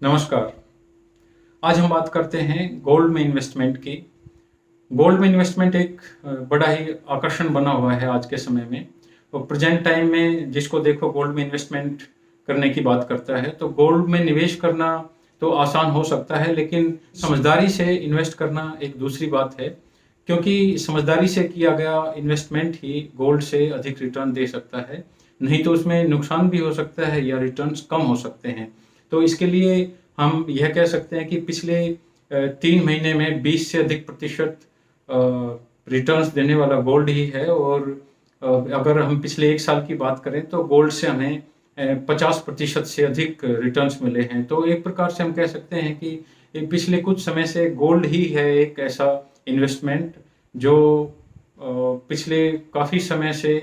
नमस्कार। आज हम बात करते हैं गोल्ड में इन्वेस्टमेंट की। गोल्ड में इन्वेस्टमेंट एक बड़ा ही आकर्षण बना हुआ है आज के समय में। तो प्रेजेंट टाइम में जिसको देखो गोल्ड में इन्वेस्टमेंट करने की बात करता है, तो गोल्ड में निवेश करना तो आसान हो सकता है, लेकिन समझदारी से इन्वेस्ट करना एक दूसरी बात है। क्योंकि समझदारी से किया गया इन्वेस्टमेंट ही गोल्ड से अधिक रिटर्न दे सकता है, नहीं तो उसमें नुकसान भी हो सकता है या रिटर्न्स कम हो सकते हैं। तो इसके लिए हम यह कह सकते हैं कि पिछले 3 महीने में 20 से अधिक प्रतिशत रिटर्न्स देने वाला गोल्ड ही है। और अगर हम पिछले 1 साल की बात करें तो गोल्ड से हमें 50% से अधिक रिटर्न्स मिले हैं। तो एक प्रकार से हम कह सकते हैं कि पिछले कुछ समय से गोल्ड ही है एक ऐसा इन्वेस्टमेंट जो पिछले काफ़ी समय से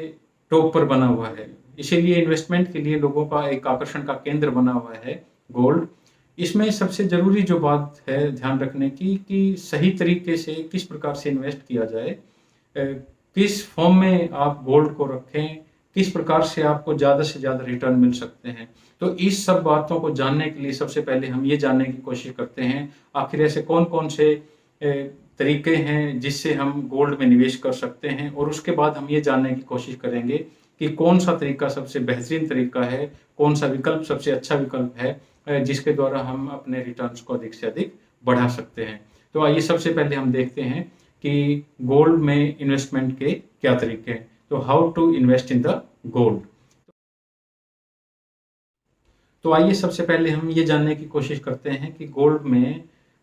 टॉप पर बना हुआ है। इसीलिए इन्वेस्टमेंट के लिए लोगों का एक आकर्षण का केंद्र बना हुआ है गोल्ड। इसमें सबसे ज़रूरी जो बात है ध्यान रखने की कि सही तरीके से किस प्रकार से इन्वेस्ट किया जाए, किस फॉर्म में आप गोल्ड को रखें, किस प्रकार से आपको ज़्यादा से ज़्यादा रिटर्न मिल सकते हैं। तो इस सब बातों को जानने के लिए सबसे पहले हम ये जानने की कोशिश करते हैं आखिर ऐसे कौन-कौन से तरीके हैं जिससे हम गोल्ड में निवेश कर सकते हैं, और उसके बाद हम ये जानने की कोशिश करेंगे कि कौन-सा तरीका सबसे बेहतरीन तरीका है, कौन-सा विकल्प सबसे अच्छा विकल्प है जिसके द्वारा हम अपने रिटर्न्स को अधिक से अधिक बढ़ा सकते हैं। तो आइए सबसे पहले हम देखते हैं कि गोल्ड में इन्वेस्टमेंट के क्या तरीके हैं। तो how to invest in the gold. तो आइए सबसे पहले हम ये जानने की कोशिश करते हैं कि गोल्ड में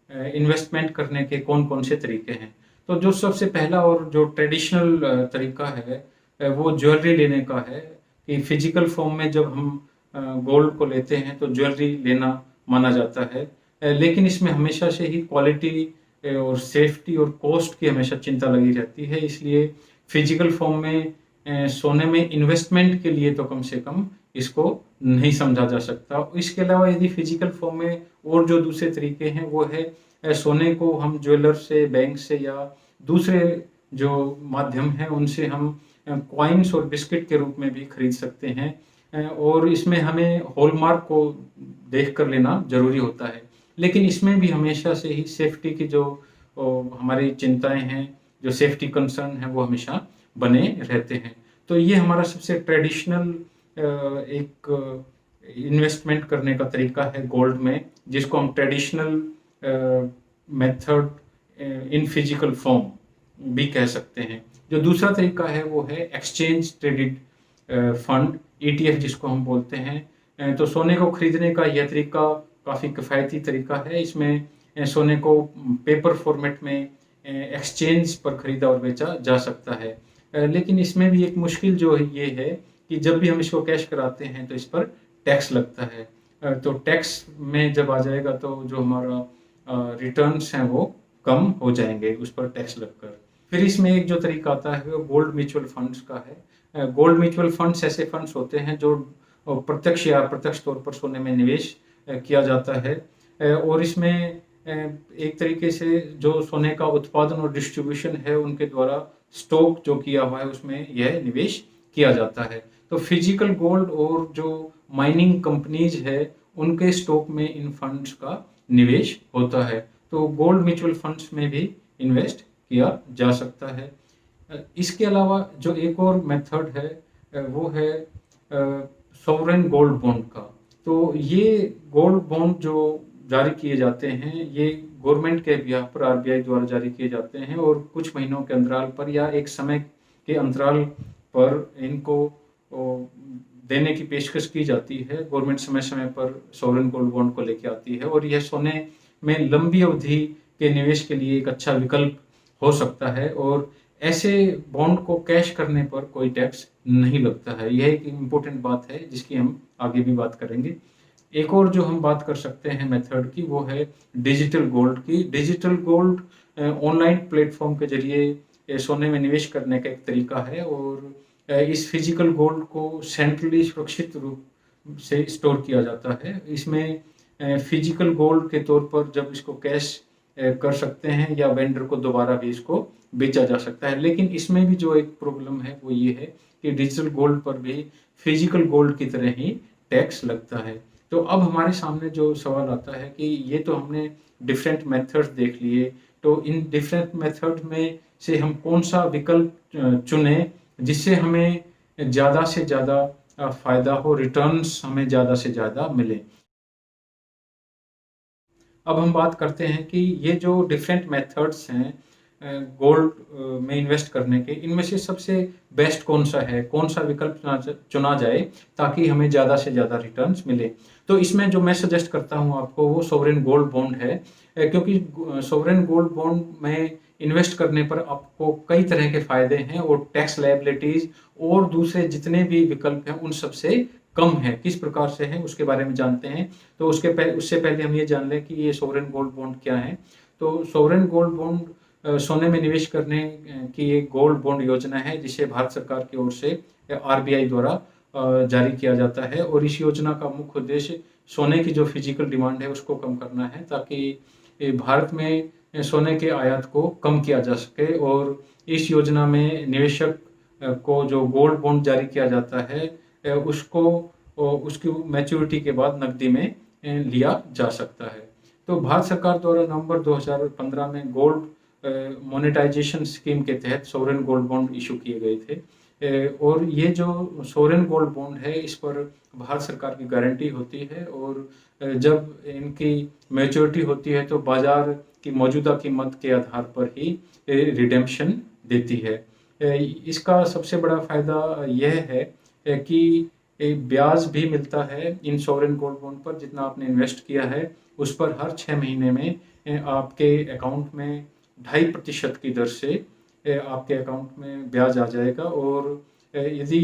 इन्वेस्टमेंट करने के कौन-कौन से तरीके हैं। तो जो सबसे पहला और जो ट्रेडिशनल तरीका है वो ज्वेलरी लेने का है कि फिजिकल फॉर्म में जब हम गोल्ड को लेते हैं तो ज्वेलरी लेना माना जाता है। लेकिन इसमें हमेशा से ही क्वालिटी और सेफ्टी और कॉस्ट की हमेशा चिंता लगी रहती है। इसलिए फिजिकल फॉर्म में सोने में इन्वेस्टमेंट के लिए तो कम से कम इसको नहीं समझा जा सकता। इसके अलावा यदि फिजिकल फॉर्म में और जो दूसरे तरीके हैं वो है सोने को हम ज्वेलर से, बैंक से या दूसरे जो माध्यम हैं उनसे हम कॉइन्स और बिस्किट के रूप में भी खरीद सकते हैं। और इसमें हमें हॉलमार्क को देख कर लेना ज़रूरी होता है। लेकिन इसमें भी हमेशा से ही सेफ्टी की जो हमारी चिंताएँ हैं, जो सेफ्टी कंसर्न है वो हमेशा बने रहते हैं। तो ये हमारा सबसे ट्रेडिशनल एक इन्वेस्टमेंट करने का तरीका है गोल्ड में, जिसको हम traditional method in physical form भी कह सकते हैं। जो दूसरा तरीका है वो है एक्सचेंज ट्रेडेड फंड, ईटीएफ जिसको हम बोलते हैं। तो सोने को खरीदने का यह तरीका काफ़ी किफ़ायती तरीका है। इसमें सोने को पेपर फॉर्मेट में एक्सचेंज पर खरीदा और बेचा जा सकता है। लेकिन इसमें भी एक मुश्किल जो है ये है कि जब भी हम इसको कैश कराते हैं तो इस पर टैक्स लगता है। तो टैक्स में जब आ जाएगा तो जो हमारा रिटर्न्स हैं वो कम हो जाएंगे उस पर टैक्स लगकर। फिर इसमें एक जो तरीका आता है वो गोल्ड म्यूचुअल फंड्स का है। गोल्ड म्यूचुअल फंड्स ऐसे फंड्स होते हैं जो प्रत्यक्ष या अप्रत्यक्ष तौर पर सोने में निवेश किया जाता है। और इसमें एक तरीके से जो सोने का उत्पादन और डिस्ट्रीब्यूशन है उनके द्वारा स्टॉक जो किया हुआ है उसमें यह निवेश किया जाता है। तो फिजिकल गोल्ड और जो माइनिंग कंपनीज है उनके स्टॉक में इन फंड्स का निवेश होता है। तो गोल्ड म्यूचुअल फंड्स में भी इन्वेस्ट किया जा सकता है। इसके अलावा जो एक और मेथड है वो है सॉवरेन गोल्ड बॉन्ड का। तो ये गोल्ड बॉन्ड जो जारी किए जाते हैं ये गवर्नमेंट के बिहाफ पर आरबीआई द्वारा जारी किए जाते हैं और कुछ महीनों के अंतराल पर या एक समय के अंतराल पर इनको देने की पेशकश की जाती है। गवर्नमेंट समय समय पर सॉवरेन गोल्ड बॉन्ड को लेके आती है और यह सोने में लंबी अवधि के निवेश के लिए एक अच्छा विकल्प हो सकता है। और ऐसे बॉन्ड को कैश करने पर कोई टैक्स नहीं लगता है। यह एक इम्पोर्टेंट बात है जिसकी हम आगे भी बात करेंगे। एक और जो हम बात कर सकते हैं मेथड की वो है डिजिटल गोल्ड की। डिजिटल गोल्ड ऑनलाइन प्लेटफॉर्म के जरिए सोने में निवेश करने का एक तरीका है और इस फिजिकल गोल्ड को सेंट्रली सुरक्षित रूप से स्टोर किया जाता है। इसमें फिजिकल गोल्ड के तौर पर जब इसको कैश कर सकते हैं या वेंडर को दोबारा भी इसको बेचा जा सकता है। लेकिन इसमें भी जो एक प्रॉब्लम है वो ये है कि डिजिटल गोल्ड पर भी फिजिकल गोल्ड की तरह ही टैक्स लगता है। तो अब हमारे सामने जो सवाल आता है कि ये तो हमने डिफरेंट मेथड्स देख लिए, तो इन डिफरेंट मेथड में से हम कौन-सा विकल्प चुनें जिससे हमें ज़्यादा से ज़्यादा फ़ायदा हो, रिटर्न्स हमें ज़्यादा से ज़्यादा मिले। अब हम बात करते हैं कि ये जो डिफरेंट मेथड्स हैं गोल्ड में इन्वेस्ट करने के, इनमें से सबसे बेस्ट कौन-सा है? कौन-सा विकल्प चुना जाए ताकि हमें ज़्यादा से ज़्यादा रिटर्न्स मिले? तो इसमें जो मैं सजेस्ट करता हूँ आपको वो सोवरेन गोल्ड बॉन्ड है, क्योंकि सोवरेन गोल्ड बॉन्ड में इन्वेस्ट करने पर आपको कई तरह के फ़ायदे हैं और टैक्स लायबिलिटीज़ और दूसरे जितने भी विकल्प हैं उन सब से कम है। किस प्रकार से है उसके बारे में जानते हैं। तो उससे पहले हम ये जान लें कि ये सोवरेन गोल्ड बॉन्ड क्या है। तो सोवरेन गोल्ड बॉन्ड सोने में निवेश करने की एक गोल्ड बॉन्ड योजना है जिसे भारत सरकार की ओर से आरबीआई द्वारा जारी किया जाता है और इस योजना का मुख्य उद्देश्य सोने की जो फिजिकल डिमांड है उसको कम करना है ताकि भारत में सोने के आयात को कम किया जा सके और इस योजना में निवेशक को जो गोल्ड बॉन्ड जारी किया जाता है उसको उसकी मैच्योरिटी के बाद नकदी में लिया जा सकता है। तो भारत सरकार द्वारा नवंबर 2015 में गोल्ड मोनेटाइजेशन स्कीम के तहत सोवरेन गोल्ड बॉन्ड इशू किए गए थे। और ये जो सोवरेन गोल्ड बॉन्ड है इस पर भारत सरकार की गारंटी होती है और जब इनकी मैच्योरिटी होती है तो बाजार की मौजूदा कीमत के आधार पर ही रिडेम्पशन देती है। इसका सबसे बड़ा फ़ायदा यह है कि ब्याज भी मिलता है इन सोवरेन गोल्ड बॉन्ड पर, जितना आपने इन्वेस्ट किया है उस पर हर 6 महीने में आपके अकाउंट में 2.5% की दर से आपके अकाउंट में ब्याज आ जाएगा और यदि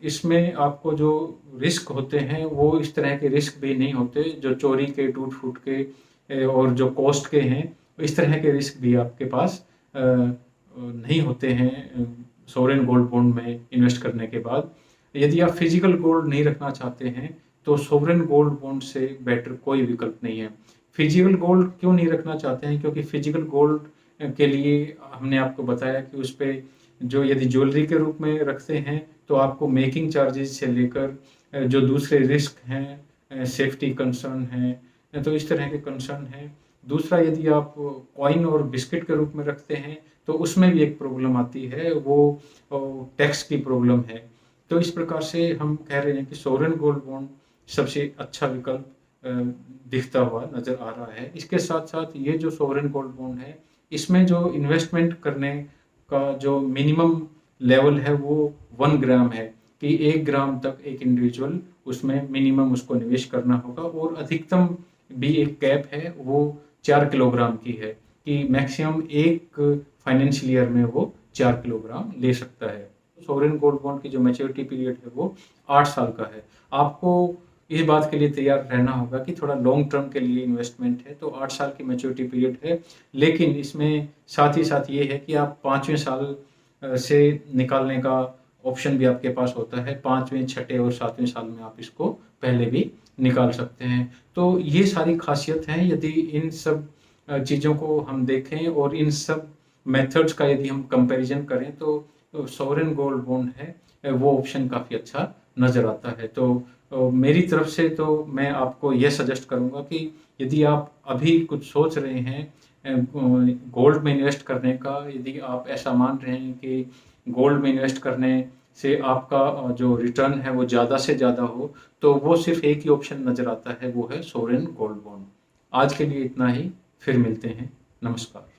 इसमें आपको जो रिस्क होते हैं वो इस तरह के रिस्क भी नहीं होते जो चोरी के, टूट-फूट के और जो कॉस्ट के हैं, इस तरह के रिस्क भी आपके पास नहीं होते हैं सोवरेन गोल्ड बॉन्ड में इन्वेस्ट करने के बाद। यदि आप फिजिकल गोल्ड नहीं रखना चाहते हैं तो सोवरेन गोल्ड बॉन्ड से बेटर कोई विकल्प नहीं है। फिजिकल गोल्ड क्यों नहीं रखना चाहते हैं? क्योंकि फिजिकल गोल्ड के लिए हमने आपको बताया कि उस पे जो यदि ज्वेलरी के रूप में रखते हैं तो आपको मेकिंग चार्जेस से लेकर जो दूसरे रिस्क हैं, सेफ्टी कंसर्न हैं, तो इस तरह के कंसर्न हैं। दूसरा, यदि आप कॉइन और बिस्किट के रूप में रखते हैं तो उसमें भी एक प्रॉब्लम आती है, वो टैक्स की प्रॉब्लम है। तो इस प्रकार से हम कह रहे हैं कि सोवरेन गोल्ड बॉन्ड सबसे अच्छा विकल्प दिखता हुआ नज़र आ रहा है। इसके साथ-साथ ये जो सोवरेन गोल्ड बॉन्ड है, इसमें जो इन्वेस्टमेंट करने का जो मिनिमम लेवल है वो 1 ग्राम है कि 1 ग्राम तक एक इंडिविजुअल उसमें मिनिमम उसको निवेश करना होगा और अधिकतम भी एक कैप है वो 4 किलोग्राम की है कि मैक्सिमम एक फाइनेंशियल ईयर में वो 4 किलोग्राम ले सकता है। सोवरेन गोल्ड बॉन्ड की जो मैच्योरिटी पीरियड है वो 8 साल का है। आपको इस बात के लिए तैयार रहना होगा कि थोड़ा लॉन्ग टर्म के लिए इन्वेस्टमेंट है तो 8 साल की मैच्योरिटी पीरियड है, लेकिन इसमें साथ ही साथ ये है कि आप 5वें साल से निकालने का ऑप्शन भी आपके पास होता है। 5वें, छठे और 7वें साल में आप इसको पहले भी निकाल सकते हैं। तो ये सारी खासियत हैं। यदि इन सब चीज़ों को हम देखें और इन सब मेथड्स का यदि हम कंपैरिजन करें तो सोवरेन गोल्ड बॉन्ड है वो ऑप्शन काफ़ी अच्छा नज़र आता है। तो मेरी तरफ से तो मैं आपको ये सजेस्ट करूँगा कि यदि आप अभी कुछ सोच रहे हैं गोल्ड में इन्वेस्ट करने का, यदि आप ऐसा मान रहे हैं कि गोल्ड में इन्वेस्ट करने से आपका जो रिटर्न है वो ज़्यादा से ज़्यादा हो, तो वो सिर्फ़ एक ही ऑप्शन नज़र आता है, वो है सोवरेन गोल्ड बॉन्ड। आज के लिए इतना ही, फिर मिलते हैं। नमस्कार।